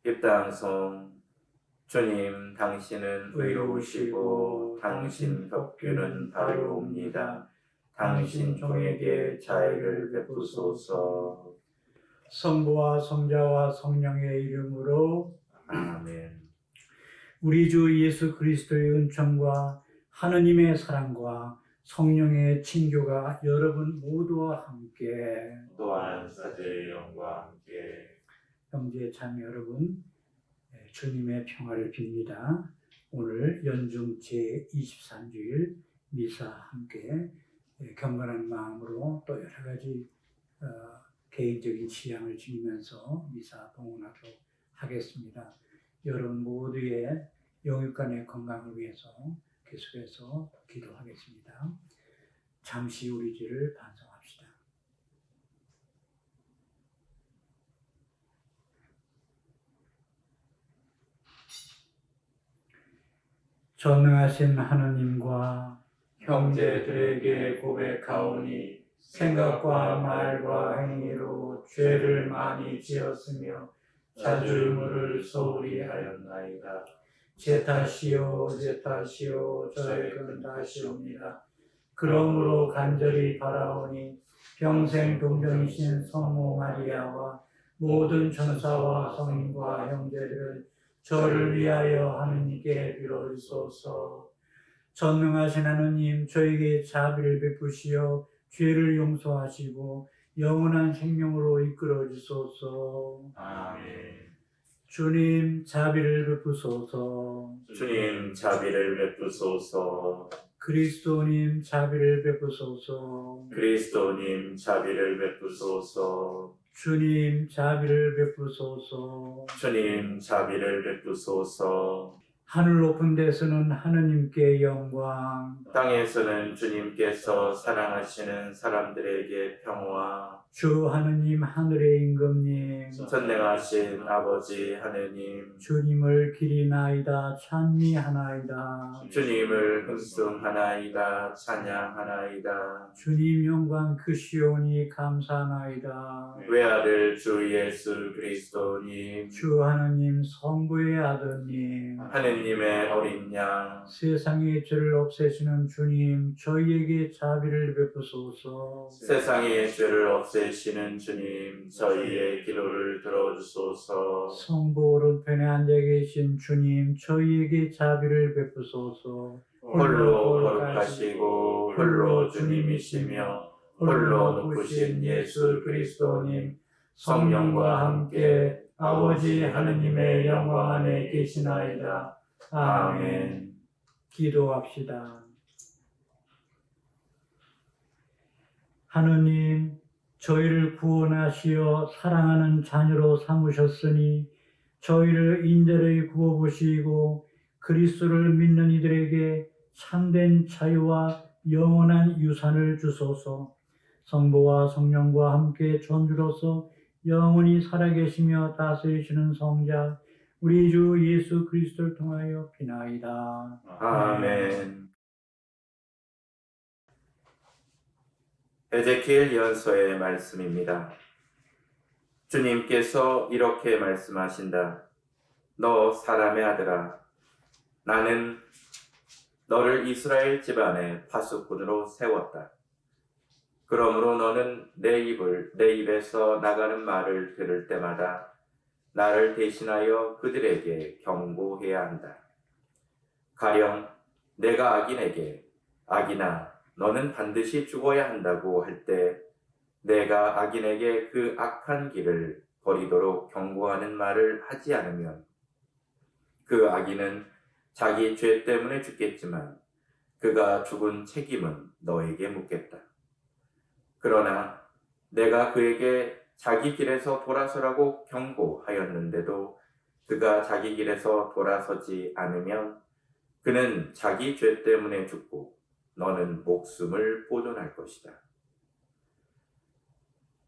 입당송. 주님, 당신은 의로우시고 당신 법규는 바르옵니다. 당신 종에게 자애를 베푸소서. 성부와 성자와 성령의 이름으로 아멘. 우리 주 예수 그리스도의 은총과 하느님의 사랑과 성령의 친교가 여러분 모두와 함께 또한 사제의 영과 함께. 형제 자매 여러분, 주님의 평화를 빕니다. 오늘 연중 제23주일 미사 함께 경건한 마음으로 또 여러 가지 개인적인 취향을 지니면서 미사 봉헌하도록 하겠습니다. 여러분 모두의 영육간의 건강을 위해서 계속해서 기도하겠습니다. 잠시 우리 죄를 반성합시다. 전능하신 하느님과 형제들에게 고백하오니 생각과 말과 행위로 죄를 많이 지었으며 자주 의무를 소홀히 하였나이다. 제 탓이요 제 탓이요 저의 큰 탓이옵니다. 그러므로 간절히 바라오니 평생 동정이신 성모 마리아와 모든 천사와 성인과 형제들 저를 위하여 하느님께 빌어주소서. 전능하신 하느님, 저에게 자비를 베푸시어 죄를 용서하시고 영원한 생명으로 이끌어 주소서. 아멘. 주님, 자비를 베푸소서. 주님, 자비를 베푸소서. 그리스도님, 자비를 베푸소서. 그리스도님, 자비를 베푸소서. 주님, 자비를 베푸소서. 주님, 자비를 베푸소서. 하늘 높은 데서는 하느님께 영광, 땅에서는 주님께서 사랑하시는 사람들에게 평화. 주 하느님 하늘의 임금님, 전능하신 아버지 하느님, 주님을 기리나이다 찬미하나이다. 주님을 흠숭하나이다 찬양하나이다. 주님 영광 크시오니 감사하나이다. 외아들 주 예수 그리스도님, 주 하느님 성부의 아드님, 하느님의 어린 양, 세상의 죄를 없애시는 주님, 저희에게 자비를 베푸소서. 세상의 죄를 없애시는 주님, 저희의 기도를 들어주소서. 성부 오른편에 앉아 계신 주님, 저희에게 자비를 베푸소서. 홀로 거룩하시고 홀로 주님이시며 홀로 높으신 예수 그리스도님, 성령과 함께 아버지 하느님의 영광 안에 계시나이다. 아멘. 기도합시다. 하느님, 저희를 구원하시어 사랑하는 자녀로 삼으셨으니 저희를 인자를 구워보시고 그리스도를 믿는 이들에게 참된 자유와 영원한 유산을 주소서. 성부와 성령과 함께 존주로서 영원히 살아계시며 다스리시는 성자 우리 주 예수 그리스도를 통하여 비나이다. 아멘. 에제키엘 예언서의 말씀입니다. 주님께서 이렇게 말씀하신다. 너 사람의 아들아, 나는 너를 이스라엘 집안의 파수꾼으로 세웠다. 그러므로 너는 내 입에서 나가는 말을 들을 때마다 나를 대신하여 그들에게 경고해야 한다. 가령 내가 악인에게 악인아 너는 반드시 죽어야 한다고 할 때 내가 악인에게 그 악한 길을 버리도록 경고하는 말을 하지 않으면 그 악인은 자기 죄 때문에 죽겠지만 그가 죽은 책임은 너에게 묻겠다. 그러나 내가 그에게 자기 길에서 돌아서라고 경고하였는데도 그가 자기 길에서 돌아서지 않으면 그는 자기 죄 때문에 죽고 너는 목숨을 보존할 것이다.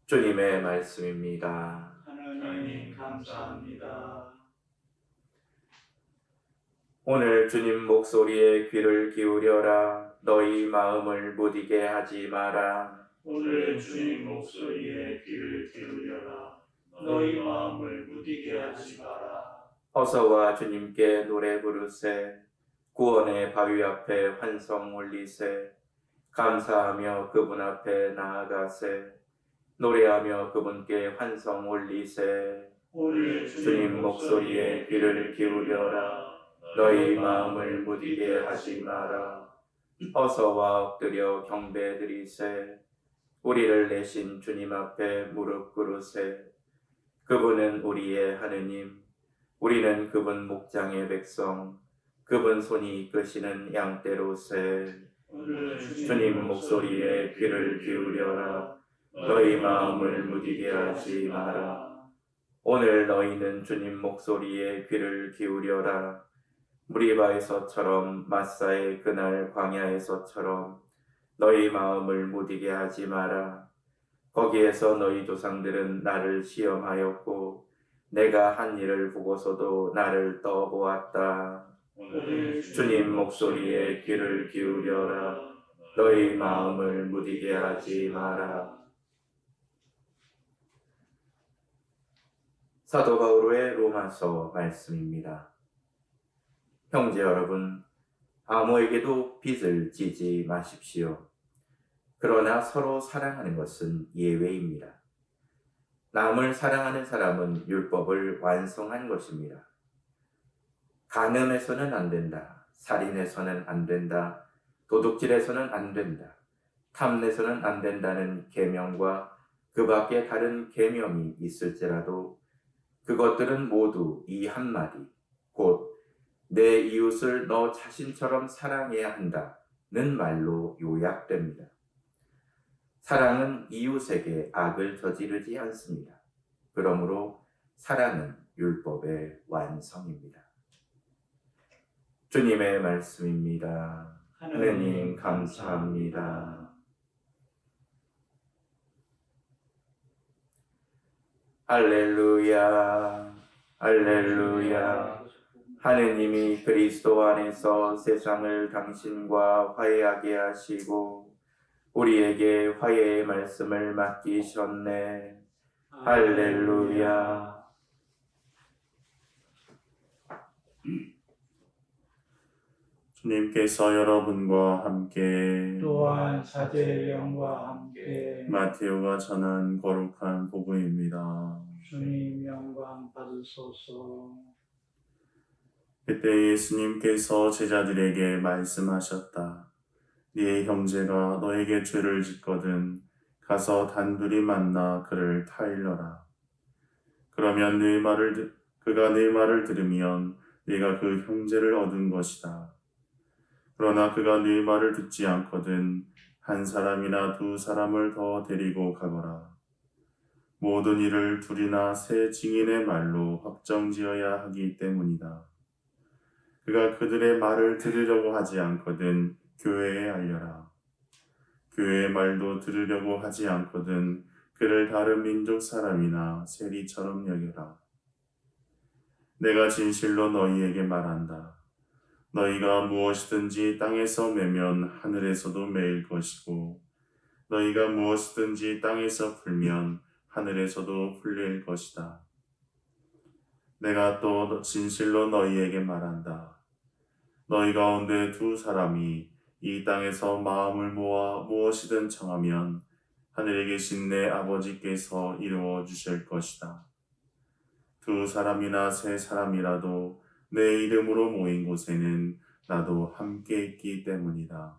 주님의 말씀입니다. 하나님 감사합니다. 오늘 주님 목소리에 귀를 기울여라. 너희 마음을 무디게 하지 마라. 오늘 주님 목소리에 귀를 기울여라. 너희 마음을 무디게 하지 마라. 어서 와 주님께 노래 부르세. 구원의 바위 앞에 환성 올리세. 감사하며 그분 앞에 나아가세. 노래하며 그분께 환성 올리세. 오늘 주님 목소리에 귀를 기울여라. 너희 마음을 무디게 하지 마라. 어서 와 엎드려 경배드리세. 우리를 내신 주님 앞에 무릎 꿇으세. 그분은 우리의 하느님, 우리는 그분 목장의 백성, 그분 손이 이끄시는 양떼로세. 주님 목소리에 귀를 기울여라. 너희 마음을 무디게 하지 마라. 오늘 너희는 주님 목소리에 귀를 기울여라. 무리바에서처럼 마사의 그날 광야에서처럼 너희 마음을 무디게 하지 마라. 거기에서 너희 조상들은 나를 시험하였고 내가 한 일을 보고서도 나를 떠보았다. 주님 목소리에 귀를 기울여라. 너희 마음을 무디게 하지 마라. 사도 바울의 로마서 말씀입니다. 형제 여러분, 아무에게도 빚을 지지 마십시오. 그러나 서로 사랑하는 것은 예외입니다. 남을 사랑하는 사람은 율법을 완성한 것입니다. 간음해서는 안 된다. 살인해서는 안 된다. 도둑질해서는 안 된다. 탐내서는 안 된다는 계명과 그 밖에 다른 계명이 있을지라도 그것들은 모두 이 한마디, 곧 내 이웃을 너 자신처럼 사랑해야 한다는 말로 요약됩니다. 사랑은 이웃에게 악을 저지르지 않습니다. 그러므로 사랑은 율법의 완성입니다. 주님의 말씀입니다. 하느님 감사합니다. 할렐루야, 할렐루야. 하느님이 그리스도 안에서 세상을 당신과 화해하게 하시고 우리에게 화해의 말씀을 맡기셨네. 할렐루야. 주님께서 여러분과 함께 또한 사제의 영과 함께 마테오가 전한 거룩한 복음입니다. 주님 영광 받으소서. 그때 예수님께서 제자들에게 말씀하셨다. 네 형제가 너에게 죄를 짓거든 가서 단둘이 만나 그를 타일러라. 그러면 그가 네 말을 들으면 네가 그 형제를 얻은 것이다. 그러나 그가 네 말을 듣지 않거든 한 사람이나 두 사람을 더 데리고 가거라. 모든 일을 둘이나 세 증인의 말로 확정지어야 하기 때문이다. 그가 그들의 말을 들으려고 하지 않거든 교회에 알려라. 교회의 말도 들으려고 하지 않거든 그를 다른 민족 사람이나 세리처럼 여겨라. 내가 진실로 너희에게 말한다. 너희가 무엇이든지 땅에서 매면 하늘에서도 매일 것이고 너희가 무엇이든지 땅에서 풀면 하늘에서도 풀릴 것이다. 내가 또 진실로 너희에게 말한다. 너희 가운데 두 사람이 이 땅에서 마음을 모아 무엇이든 청하면 하늘에 계신 내 아버지께서 이루어 주실 것이다. 두 사람이나 세 사람이라도 내 이름으로 모인 곳에는 나도 함께 있기 때문이다.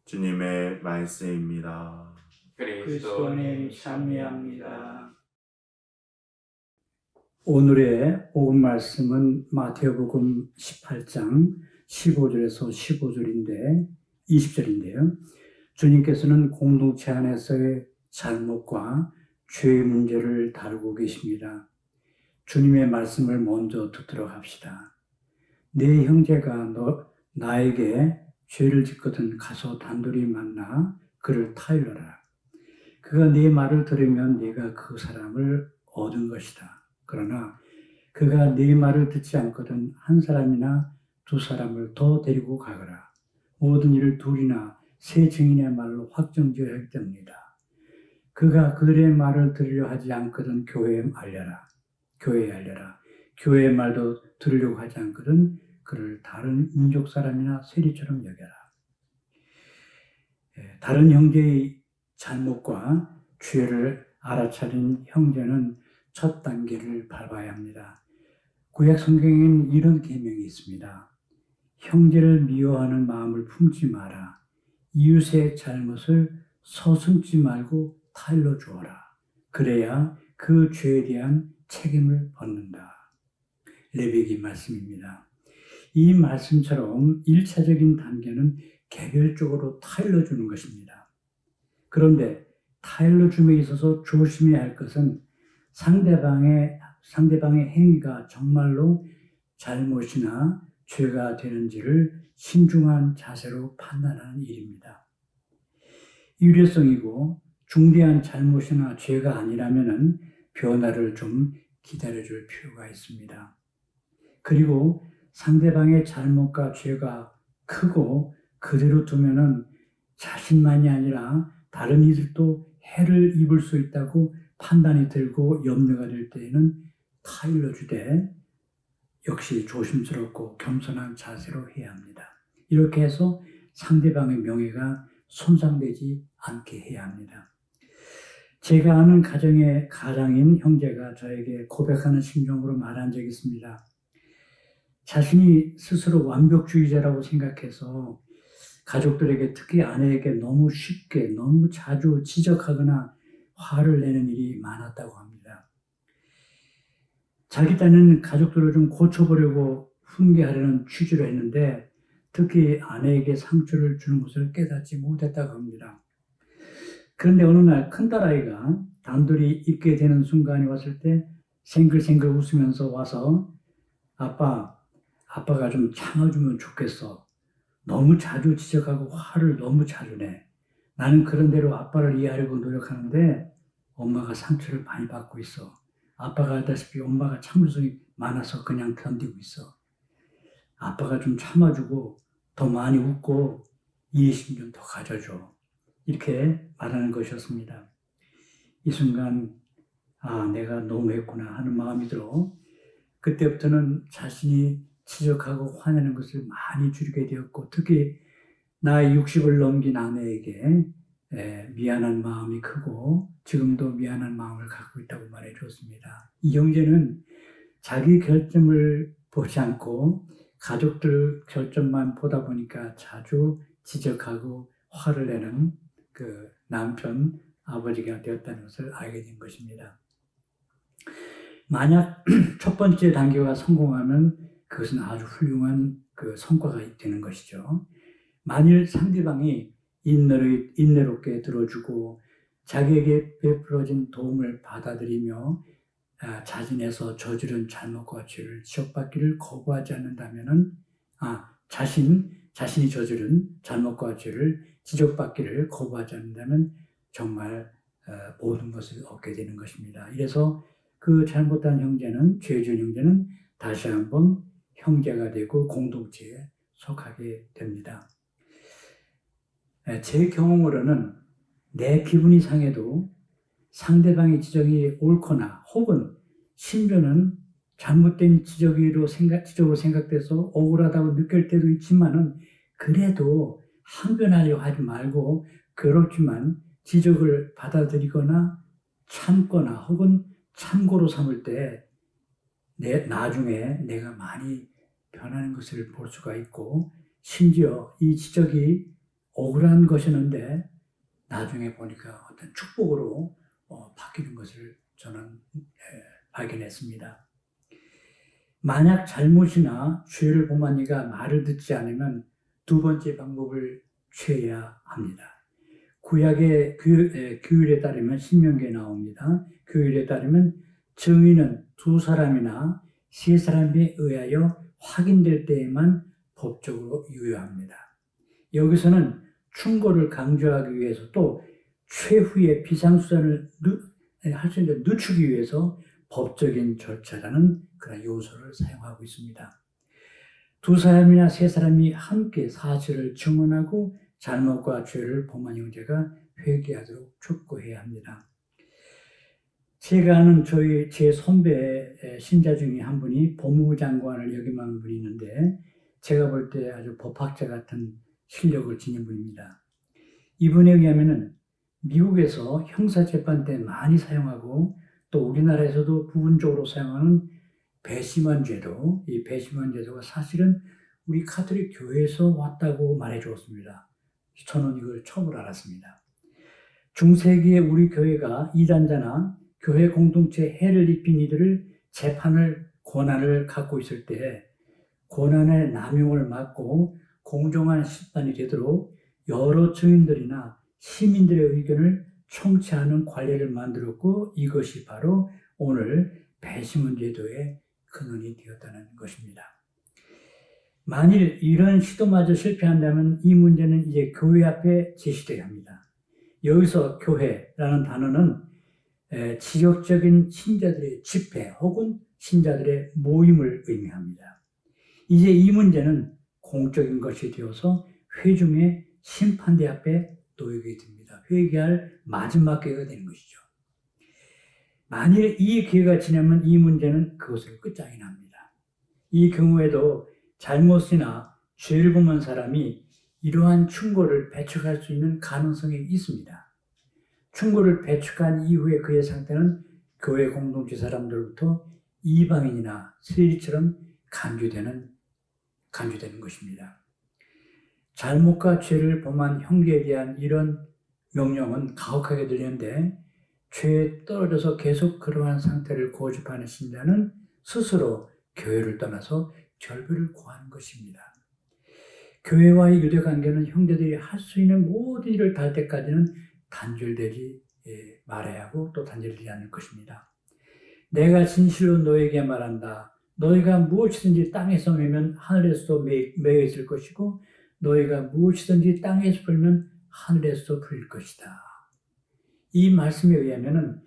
주님의 말씀입니다. 그리스도님 참여합니다. 오늘의 복음 말씀은 마태복음 18장 15절에서 20절인데요. 주님께서는 공동체 안에서의 잘못과 죄의 문제를 다루고 계십니다. 주님의 말씀을 먼저 듣도록 합시다. 내 형제가 나에게 죄를 짓거든 가서 단둘이 만나 그를 타일러라. 그가 네 말을 들으면 네가 그 사람을 얻은 것이다. 그러나 그가 네 말을 듣지 않거든 한 사람이나 두 사람을 더 데리고 가거라. 모든 일을 둘이나 세 증인의 말로 확정지어야 하기 때문이다. 그가 그들의 말을 들으려 하지 않거든 교회에 알려라. 교회에 알려라. 교회의 말도 들으려고 하지 않거든 그를 다른 민족 사람이나 세리처럼 여겨라. 다른 형제의 잘못과 죄를 알아차린 형제는 첫 단계를 밟아야 합니다. 구약 성경에는 이런 계명이 있습니다. 형제를 미워하는 마음을 품지 마라. 이웃의 잘못을 서슴지 말고 타일러 주어라. 그래야 그 죄에 대한 책임을 벗는다. 레위기 말씀입니다. 이 말씀처럼 1차적인 단계는 개별적으로 타일러 주는 것입니다. 그런데 타일러 줌에 있어서 조심해야 할 것은 상대방의 행위가 정말로 잘못이나 죄가 되는지를 신중한 자세로 판단하는 일입니다. 일회성이고 중대한 잘못이나 죄가 아니라면 변화를 좀 기다려줄 필요가 있습니다. 그리고 상대방의 잘못과 죄가 크고 그대로 두면은 자신만이 아니라 다른 이들도 해를 입을 수 있다고 판단이 들고 염려가 될 때에는 타일러 주되 역시 조심스럽고 겸손한 자세로 해야 합니다. 이렇게 해서 상대방의 명예가 손상되지 않게 해야 합니다. 제가 아는 가정의 가장인 형제가 저에게 고백하는 심정으로 말한 적이 있습니다. 자신이 스스로 완벽주의자라고 생각해서 가족들에게 특히 아내에게 너무 쉽게 너무 자주 지적하거나 화를 내는 일이 많았다고 합니다. 자기 딴에는 가족들을 좀 고쳐보려고 훈계하려는 취지로 했는데 특히 아내에게 상처를 주는 것을 깨닫지 못했다고 합니다. 그런데 어느 날 큰딸아이가 단둘이 있게 되는 순간이 왔을 때 생글생글 웃으면서 와서 아빠가 좀 참아주면 좋겠어. 너무 자주 지적하고 화를 너무 자주 내. 나는 그런 대로 아빠를 이해하려고 노력하는데 엄마가 상처를 많이 받고 있어. 아빠가 알다시피 엄마가 참을성이 많아서 그냥 견디고 있어. 아빠가 좀 참아주고 더 많이 웃고 이해심 좀 더 가져줘. 이렇게 말하는 것이었습니다. 이 순간 내가 너무했구나 하는 마음이 들어 그때부터는 자신이 지적하고 화내는 것을 많이 줄이게 되었고 특히 나이 60을 넘긴 아내에게 미안한 마음이 크고 지금도 미안한 마음을 갖고 있다고 말해 줬습니다. 이 형제는 자기 결점을 보지 않고 가족들 결점만 보다 보니까 자주 지적하고 화를 내는 그 남편, 아버지가 되었다는 것을 알게 된 것입니다. 만약 첫 번째 단계가 성공하면 그것은 아주 훌륭한 그 성과가 되는 것이죠. 만일 상대방이 인내롭게 들어주고 자기에게 베풀어진 도움을 받아들이며 자진해서 저지른 잘못과 죄를 지적받기를 거부하지 않는다면은 자신이 저지른 잘못과 죄를 지적받기를 거부하지 않는다면 정말 모든 것을 얻게 되는 것입니다. 이래서 그 잘못한 형제는 죄 지은 형제는 다시 한번 형제가 되고 공동체에 속하게 됩니다. 제 경험으로는 내 기분이 상해도 상대방의 지적이 옳거나 혹은 심지어는 잘못된 지적으로 생각돼서 억울하다고 느낄 때도 있지만은 그래도 항변하려 하지 말고 그렇지만 지적을 받아들이거나 참거나 혹은 참고로 삼을 때 나중에 내가 많이 변하는 것을 볼 수가 있고 심지어 이 지적이 억울한 것이었는데 나중에 보니까 어떤 축복으로 바뀌는 것을 저는 발견했습니다. 만약 잘못이나 죄를 범한 이가 말을 듣지 않으면 두 번째 방법을 취해야 합니다. 구약의 규율에 따르면 신명기에 나옵니다. 규율에 따르면 증인은 두 사람이나 세 사람에 의하여 확인될 때에만 법적으로 유효합니다. 여기서는 충고를 강조하기 위해서 또 최후의 비상수단을 할 수 있는 늦추기 위해서 법적인 절차라는 그런 요소를 사용하고 있습니다. 두 사람이나 세 사람이 함께 사실을 증언하고 잘못과 죄를 범한 형제가 회개하도록 촉구해야 합니다. 제가 아는 제 선배 신자 중에 한 분이 법무부 장관을 역임한 분이 있는데 제가 볼 때 아주 법학자 같은 실력을 지닌 분입니다. 이분에 의하면은 미국에서 형사재판 때 많이 사용하고 또 우리나라에서도 부분적으로 사용하는 배심원제도, 이 배심원제도가 사실은 우리 카톨릭 교회에서 왔다고 말해 주었습니다. 저는 이걸 처음으로 알았습니다. 중세기에 우리 교회가 이단자나 교회 공동체에 해를 입힌 이들을 재판을 권한을 갖고 있을 때 권한의 남용을 막고 공정한 심판이 되도록 여러 증인들이나 시민들의 의견을 청취하는 관례를 만들었고 이것이 바로 오늘 배심원 제도의 근원이 되었다는 것입니다. 만일 이런 시도마저 실패한다면 이 문제는 이제 교회 앞에 제시되어야 합니다. 여기서 교회라는 단어는 지역적인 신자들의 집회 혹은 신자들의 모임을 의미합니다. 이제 이 문제는 공적인 것이 되어서 회중의 심판대 앞에 놓이게 됩니다. 회개할 마지막 기회가 되는 것이죠. 만일 이 기회가 지나면 이 문제는 그것으로 끝장이 납니다. 이 경우에도 잘못이나 죄를 범한 사람이 이러한 충고를 배척할 수 있는 가능성이 있습니다. 충고를 배척한 이후에 그의 상태는 교회 공동체 사람들로부터 이방인이나 세리처럼 간주되는 것입니다. 잘못과 죄를 범한 형제에 대한 이런 명령은 가혹하게 들리는데 죄에 떨어져서 계속 그러한 상태를 고집하는 신자는 스스로 교회를 떠나서 절별을 구하는 것입니다. 교회와의 유대 관계는 형제들이 할 수 있는 모든 일을 다 할 때까지는 단절되지 말아야 하고 또 단절되지 않을 것입니다. 내가 진실로 너에게 말한다. 너희가 무엇이든지 땅에서 매면 하늘에서도 매여 있을 것이고 너희가 무엇이든지 땅에서 풀면 하늘에서도 풀릴 것이다. 이 말씀에 의하면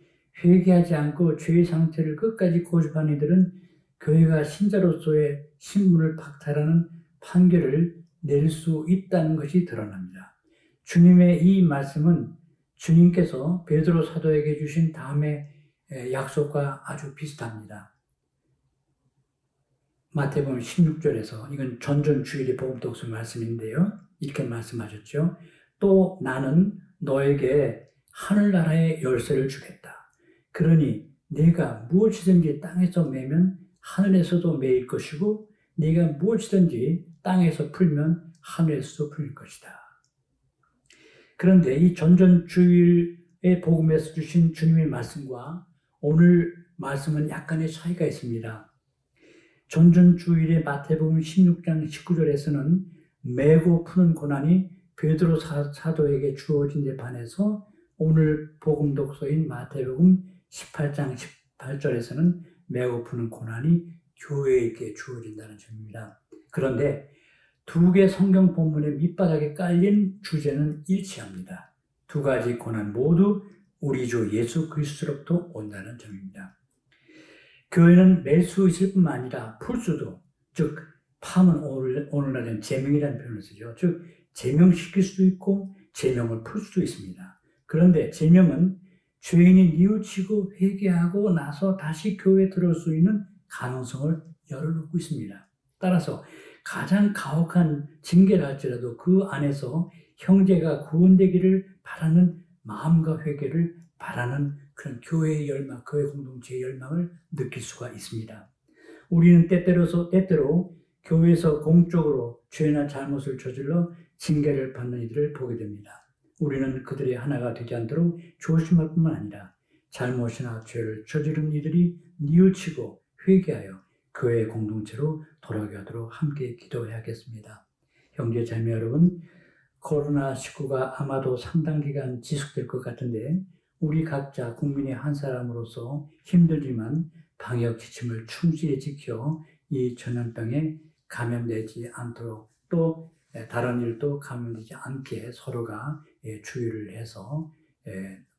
회개하지 않고 죄의 상태를 끝까지 고집하는 이들은 교회가 신자로서의 신분을 박탈하는 판결을 내릴 수 있다는 것이 드러납니다. 주님의 이 말씀은 주님께서 베드로 사도에게 주신 다음의 약속과 아주 비슷합니다. 마태복음 16절에서 이건 전전주일의 복음 독서 말씀인데요. 이렇게 말씀하셨죠. 또 나는 너에게 하늘나라의 열쇠를 주겠다. 그러니 네가 무엇이든지 땅에서 매면 하늘에서도 매일 것이고 네가 무엇이든지 땅에서 풀면 하늘에서도 풀릴 것이다. 그런데 이 전전주일의 복음에서 주신 주님의 말씀과 오늘 말씀은 약간의 차이가 있습니다. 전전주일의 마태복음 16장 19절에서는 매고 푸는 고난이 베드로 사도에게 주어진 데 반해서 오늘 복음 독서인 마태복음 18장 18절에서는 매고 푸는 고난이 교회에게 주어진다는 점입니다. 그런데 두 개 성경 본문의 밑바닥에 깔린 주제는 일치합니다. 두 가지 고난 모두 우리 주 예수 그리스도로부터 온다는 점입니다. 교회는 맬 수 있을 뿐만 아니라 풀 수도, 즉 팜은 오늘날은 제명이라는 표현을 쓰죠. 즉 제명시킬 수도 있고 제명을 풀 수도 있습니다. 그런데 제명은 죄인이 뉘우치고 회개하고 나서 다시 교회에 들어올 수 있는 가능성을 열어놓고 있습니다. 따라서 가장 가혹한 징계를 할지라도 그 안에서 형제가 구원되기를 바라는 마음과 회개를 바라는 그런 교회의 열망, 교회 공동체의 열망을 느낄 수가 있습니다. 우리는 때때로 교회에서 공적으로 죄나 잘못을 저질러 징계를 받는 이들을 보게 됩니다. 우리는 그들의 하나가 되지 않도록 조심할 뿐만 아니라 잘못이나 죄를 저지른 이들이 뉘우치고 회개하여 교회 공동체로 돌아가도록 함께 기도해야겠습니다. 형제 자매 여러분, 코로나19가 아마도 상당 기간 지속될 것 같은데 우리 각자 국민의 한 사람으로서 힘들지만 방역 지침을 충실히 지켜 이 전염병에 감염되지 않도록 또 다른 일도 감염되지 않게 서로가 주의를 해서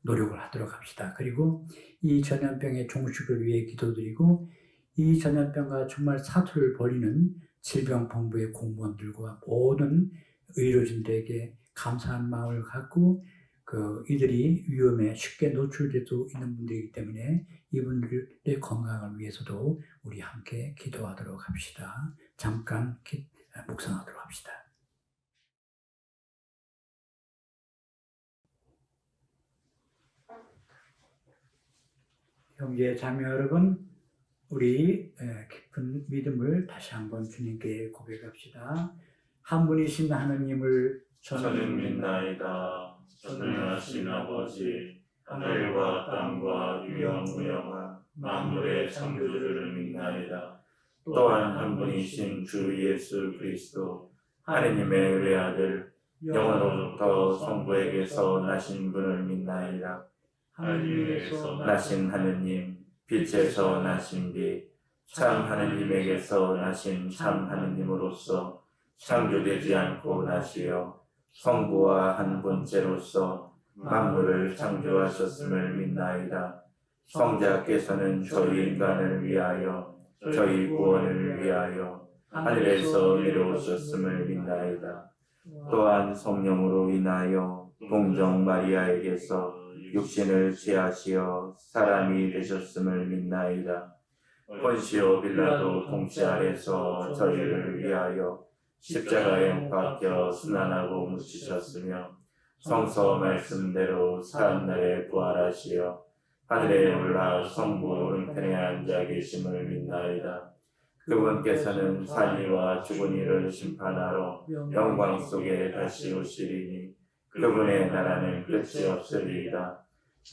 노력을 하도록 합시다. 그리고 이 전염병의 종식을 위해 기도드리고 이 전염병과 정말 사투를 벌이는 질병본부의 공무원들과 모든 의료진들에게 감사한 마음을 갖고 이들이 위험에 쉽게 노출될 수 있는 분들이기 때문에 이분들의 건강을 위해서도 우리 함께 기도하도록 합시다. 잠깐 묵상하도록 합시다. 형제 자매 여러분, 우리 깊은 믿음을 다시 한번 주님께 고백합시다. 한 분이신 하느님을 저는 믿나이다. 전능하신 아버지, 하늘과 땅과 유영무영한 만물의 창조주를 믿나이다. 또한 한 분이신 주 예수 그리스도, 하느님의 외아들, 영원로부터 성부에게서 나신 분을 믿나이다. 하느님에게서 나신 하느님, 빛에서 나신 빛, 참 하느님에게서 나신 참 하느님으로서 창조되지 않고 나시어 성부와 한 본체로서 만물을 창조하셨음을 믿나이다. 성자께서는 저희 인간을 위하여 저희 구원을 위하여 하늘에서 내려오셨음을 믿나이다. 또한 성령으로 인하여 동정 마리아에게서 육신을 취하시어 사람이 되셨음을 믿나이다. 본시오 빌라도 통치 아래서 저희를 위하여 십자가에 못 박혀 순환하고 묻히셨으며 성서 말씀대로 사람날에 부활하시어 하늘에 올라 성부 오른편에 앉아 계심을 믿나이다. 그분께서는 산이와 죽은 이를 심판하러 영광 속에 다시 오시리니 그분의 나라는 끝이 없으리이다.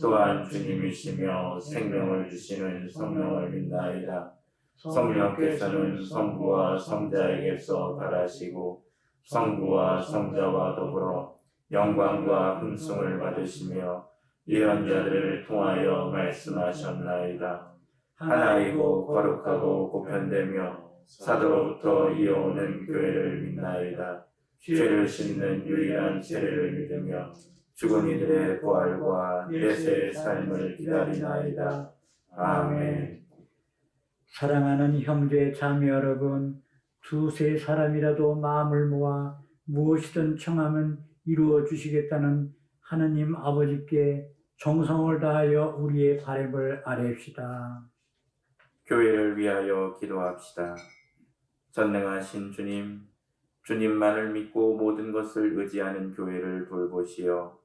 또한 주님이시며 생명을 주시는 성령을 믿나이다. 성령께서는 성부와 성자에게서 발하시고 성부와 성자와 더불어 영광과 hun숭을 받으시며 예언자들을 통하여 말씀하셨나이다. 하나이고 거룩하고 보편되며 사도로부터 이어오는 교회를 믿나이다. 죄를 씻는 유일한 세례를 믿으며 죽은 이들의 부활과 내세의 삶을 기다리나이다. 아멘. 사랑하는 형제 자매 여러분, 두세 사람이라도 마음을 모아 무엇이든 청하면 이루어 주시겠다는 하느님 아버지께 정성을 다하여 우리의 바램을 아뢰읍시다. 교회를 위하여 기도합시다. 전능하신 주님, 주님만을 믿고 모든 것을 의지하는 교회를 돌보시어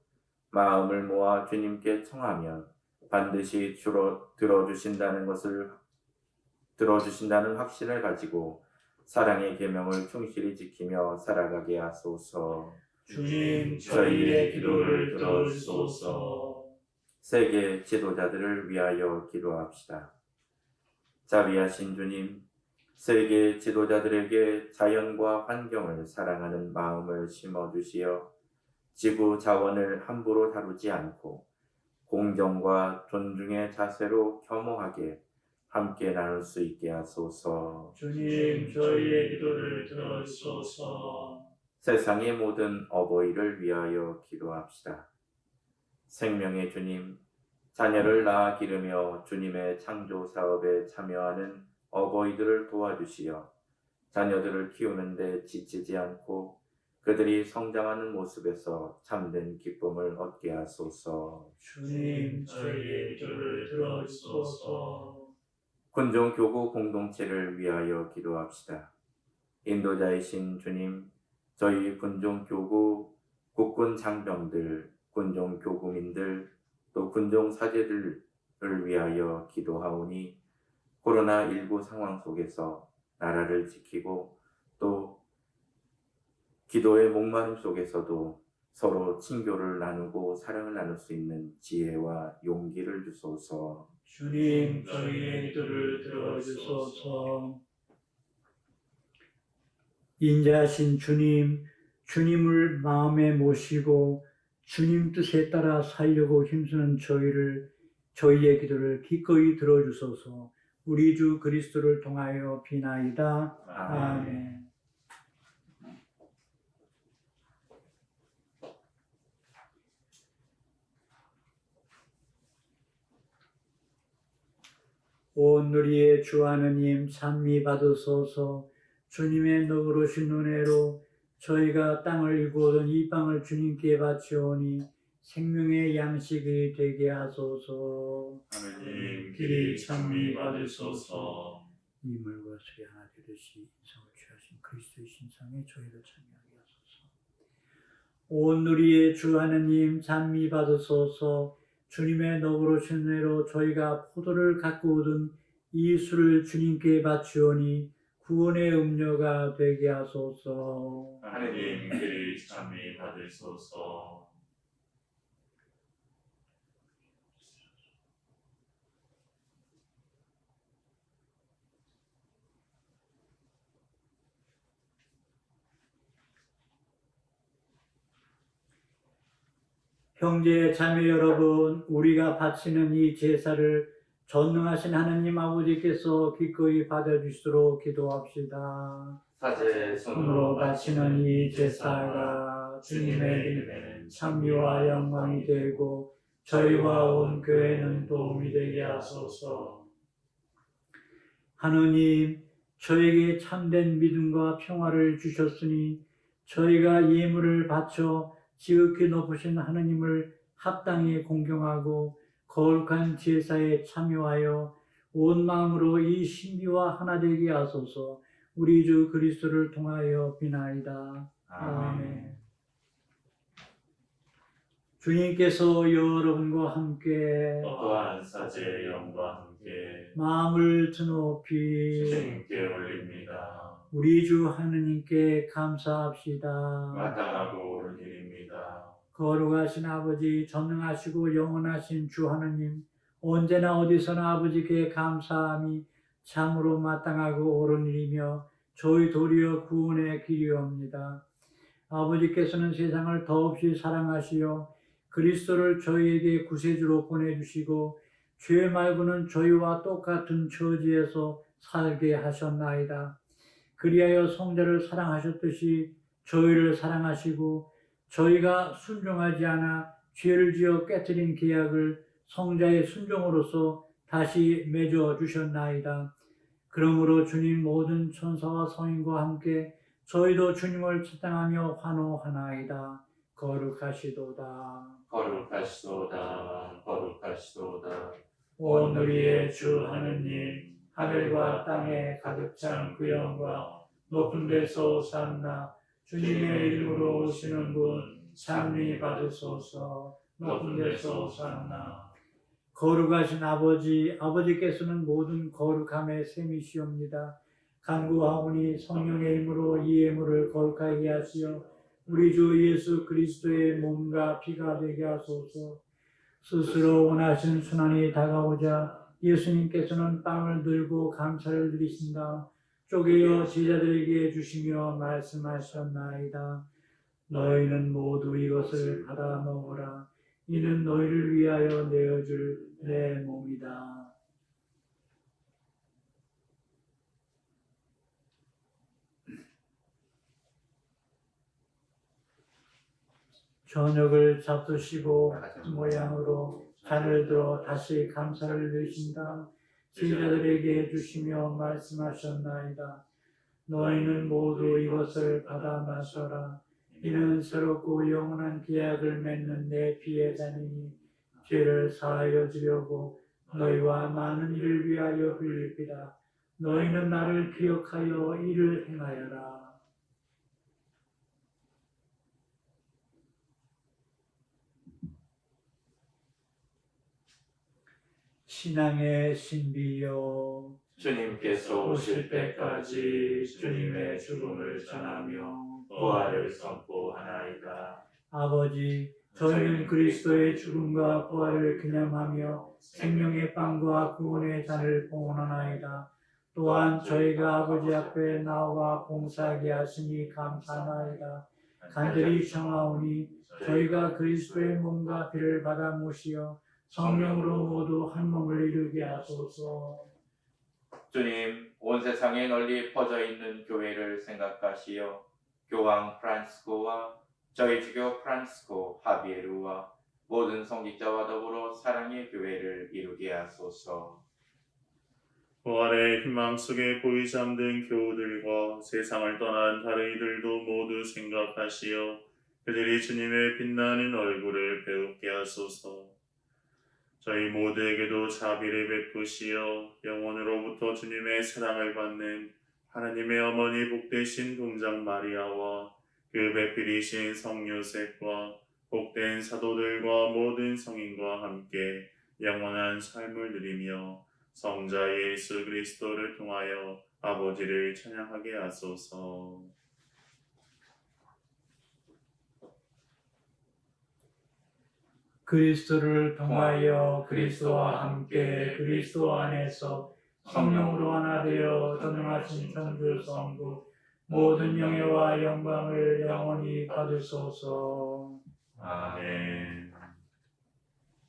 마음을 모아 주님께 청하면 반드시 들어주신다는 확신을 가지고 사랑의 계명을 충실히 지키며 살아가게 하소서. 주님, 저희의 기도를 들어주소서. 세계 지도자들을 위하여 기도합시다. 자비하신 주님, 세계 지도자들에게 자연과 환경을 사랑하는 마음을 심어주시어 지구 자원을 함부로 다루지 않고 공정과 존중의 자세로 겸허하게 함께 나눌 수 있게 하소서. 주님, 저희의 기도를 들어주소서. 세상의 모든 어버이를 위하여 기도합시다. 생명의 주님, 자녀를 낳아 기르며 주님의 창조 사업에 참여하는 어버이들을 도와주시어 자녀들을 키우는 데 지치지 않고 그들이 성장하는 모습에서 참된 기쁨을 얻게 하소서. 주님, 저희의 기도를 들어주소서. 군종교구 공동체를 위하여 기도합시다. 인도자이신 주님, 저희 군종교구 국군 장병들, 군종교구민들, 또 군종사제들을 위하여 기도하오니 코로나19 상황 속에서 나라를 지키고 또 기도의 목마름 속에서도 서로 친교를 나누고 사랑을 나눌 수 있는 지혜와 용기를 주소서. 주님, 저희의 기도를 들어주소서. 인자하신 주님, 주님을 마음에 모시고 주님 뜻에 따라 살려고 힘쓰는 저희의 기도를 기꺼이 들어주소서. 우리 주 그리스도를 통하여 비나이다. 아멘. 온 누리의 주 하느님 찬미 받으소서. 주님의 너그러신 은혜로 저희가 땅을 일구어던 이 빵을 주님께 바치오니 생명의 양식이 되게 하소서. 하느님 길이 찬미 받으소서. 이물과 술이 하나 되듯이 인성을 취하신 그리스도의 신상에 저희를 참여하게 하소서. 온 누리의 주 하느님 찬미 받으소서. 주님의 너그러우신 은혜로 저희가 포도를 갖고 얻은 이 술을 주님께 바치오니 구원의 음료가 되게 하소서. 하느님 길이 찬미 받으소서. 형제 자매 여러분, 우리가 바치는 이 제사를 전능하신 하느님 아버지께서 기꺼이 받아주시도록 기도합시다. 사제 손으로 바치는 이 제사가 주님의 이름에는 찬미와 영광이 되고 저희와 온 교회는 도움이 되게 하소서. 하느님, 저에게 참된 믿음과 평화를 주셨으니 저희가 예물을 바쳐 지극히 높으신 하느님을 합당히 공경하고 거룩한 제사에 참여하여 온 마음으로 이 신비와 하나 되게 하소서. 우리 주 그리스도를 통하여 비나이다. 아멘. 주님께서 여러분과 함께 또한 사제의 영과 함께 마음을 드높이 주님께 올립니다. 우리 주 하느님께 감사합시다. 마땅하고 옳은 일입니다. 거룩하신 아버지, 전능하시고 영원하신 주 하느님, 언제나 어디서나 아버지께 감사함이 참으로 마땅하고 옳은 일이며 저희 도리어 구원의 길이옵니다. 아버지께서는 세상을 더없이 사랑하시어 그리스도를 저희에게 구세주로 보내주시고 죄 말고는 저희와 똑같은 처지에서 살게 하셨나이다. 그리하여 성자를 사랑하셨듯이 저희를 사랑하시고 저희가 순종하지 않아 죄를 지어 깨뜨린 계약을 성자의 순종으로서 다시 맺어 주셨나이다. 그러므로 주님 모든 천사와 성인과 함께 저희도 주님을 찬양하며 환호하나이다. 거룩하시도다. 거룩하시도다. 거룩하시도다. 온 우리의 주 하느님, 하늘과 땅에 가득 찬 그 영광, 높은 데서 오산나, 주님의 이름으로 오시는 분, 찬미 받으소서. 높은 데서 오산나. 거룩하신 아버지, 아버지께서는 모든 거룩함의 셈이시옵니다. 간구하오니 성령의 힘으로 이 예물을 거룩하게 하시어 우리 주 예수 그리스도의 몸과 피가 되게 하소서. 스스로 원하신 순환이 다가오자 예수님께서는 빵을 들고 감사를 드리신 다음 쪼개어 제자들에게 주시며 말씀하셨나이다. 너희는 모두 이것을 받아 먹으라. 이는 너희를 위하여 내어줄 내 몸이다. 저녁을 잡수시고 모양으로 잔을 들어 다시 감사를 드리신다. 제자들에게 주시며 말씀하셨나이다. 너희는 모두 이것을 받아 마셔라. 이는 새롭고 영원한 계약을 맺는 내 피의 잔이니 죄를 사하여 주려고 너희와 많은 이를 위하여 흘리리라. 너희는 나를 기억하여 이를 행하여라. 신앙의 신비여, 주님께서 오실 때까지 주님의 죽음을 전하며 부활을 선포하나이다. 아버지, 저희는 그리스도의 죽음과 부활을 기념하며 생명의 빵과 구원의 잔을 봉헌하나이다. 또한 저희가 아버지 앞에 나와 봉사하게 하시니 감사하나이다. 간절히 청하오니 저희가 그리스도의 몸과 피를 받아 모시어 성령으로 모두 한 몸을 이루게 하소서. 주님, 온 세상에 널리 퍼져 있는 교회를 생각하시어 교황 프란시스코와 저희 주교 프란시스코 하비에르와 모든 성직자와 더불어 사랑의 교회를 이루게 하소서. 부활의 희망 속에 고이 잠든 교우들과 세상을 떠난 다른 이들도 모두 생각하시어 그들이 주님의 빛나는 얼굴을 배우게 하소서. 저희 모두에게도 자비를 베푸시어 영원으로부터 주님의 사랑을 받는 하나님의 어머니 복되신 동정 마리아와 그 배필이신 성 요셉과 복된 사도들과 모든 성인과 함께 영원한 삶을 누리며 성자 예수 그리스도를 통하여 아버지를 찬양하게 하소서. 그리스도를 통하여 그리스도와 함께 그리스도 안에서 성령으로 하나 되어 전능하신 천주 성부 모든 영예와 영광을 영원히 받으소서. 아멘.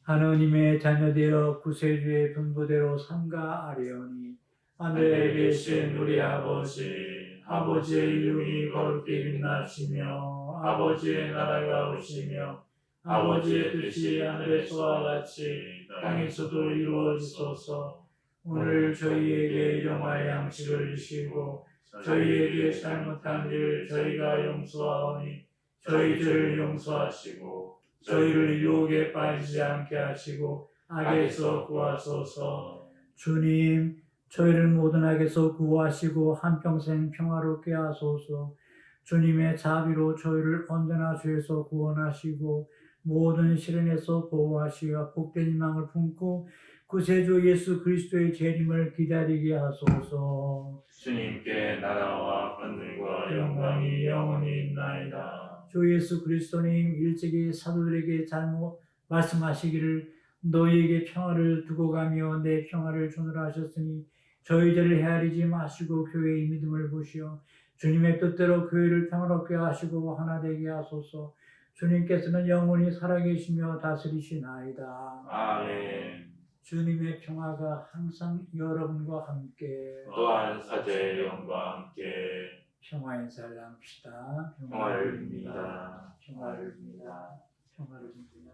하느님의 자녀되어 구세주의 분부대로 삼가하려니 하늘에 계신 우리 아버지의 이름이 거룩히 빛나시며 아버지의 나라가 오시며 아버지의 뜻이 하늘에서와 같이 땅에서도 이루어지소서. 오늘 저희에게 일용할 양식을 주시고 저희에게 잘못한 일 저희가 용서하오니 저희들을 용서하시고 저희를 유혹에 빠지지 않게 하시고 악에서 구하소서. 주님, 저희를 모든 악에서 구하시고 한평생 평화롭게 하소서. 주님의 자비로 저희를 언제나 죄에서 구원하시고 모든 시련에서 보호하시어 복된 희망을 품고 구세주 예수 그리스도의 재림을 기다리게 하소서. 주님께 나라와 권능과 영광이 영원히 있나이다. 주 예수 그리스도님 일찍이 사도들에게 잘못 말씀하시기를 너희에게 평화를 두고 가며 내 평화를 주노라 하셨으니 저희들을 헤아리지 마시고 교회의 믿음을 보시어 주님의 뜻대로 교회를 평화롭게 하시고 하나 되게 하소서. 주님께서는 영원히 살아계시며 다스리시나이다. 아멘. 주님의 평화가 항상 여러분과 함께 또한 사제의 영과 함께 평화의 살람시다. 평화를 빕니다. 평화를 빕니다. 평화를 빕니다.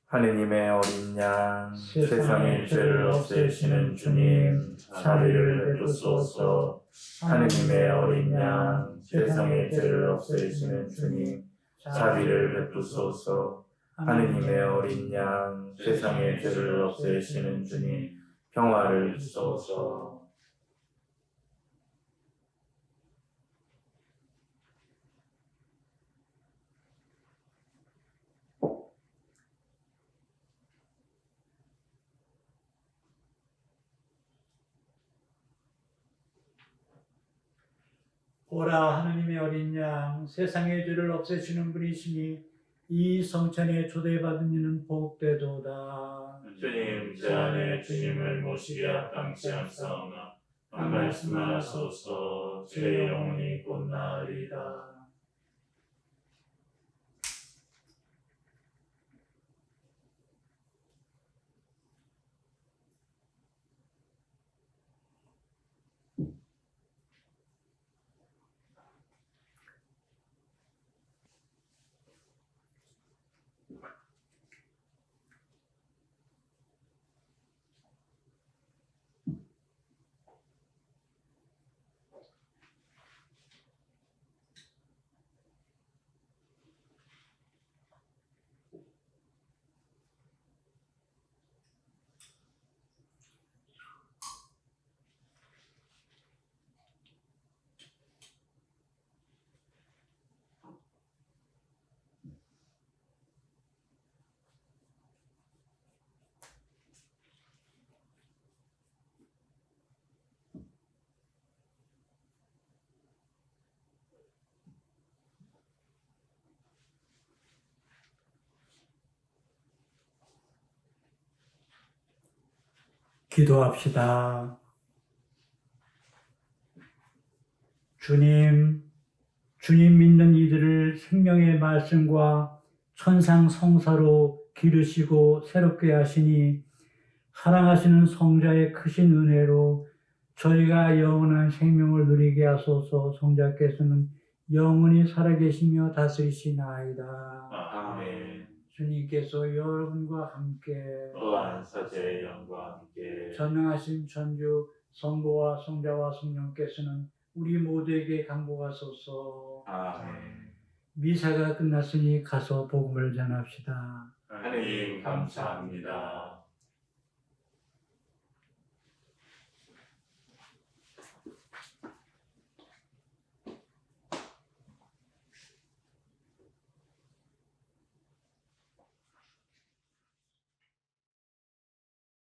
하느님의 어린 양, 세상의 죄를 없애시는 주님, 자비를 베푸소서. 하느님의 어린 양, 세상의 죄를 없애시는 주님, 자비를 베푸소서. 하느님의 어린 양, 세상의 죄를 없애시는 주님, 평화를 주소서. 보라, 하느님의 어린 양, 세상의 죄를 없애시는 분이시니 이 성찬에 초대받은 이는 복되도다. 주님, 제 안에 주님을 모시기 합당치 않사오나 한 말씀만 하소서. 제 영혼이 곧 나으리다. 기도합시다. 주님 믿는 이들을 생명의 말씀과 천상 성사로 기르시고 새롭게 하시니 사랑하시는 성자의 크신 은혜로 저희가 영원한 생명을 누리게 하소서. 성자께서는 영원히 살아계시며 다스리시나이다. 아멘. 주님께서 여러분과 함께 또한 사제의 영과 함께 전능하신 천주 성부와 성자와 성령께서는 우리 모두에게 강복하소서. 아멘. 미사가 끝났으니 가서 복음을 전합시다. 하나님 감사합니다.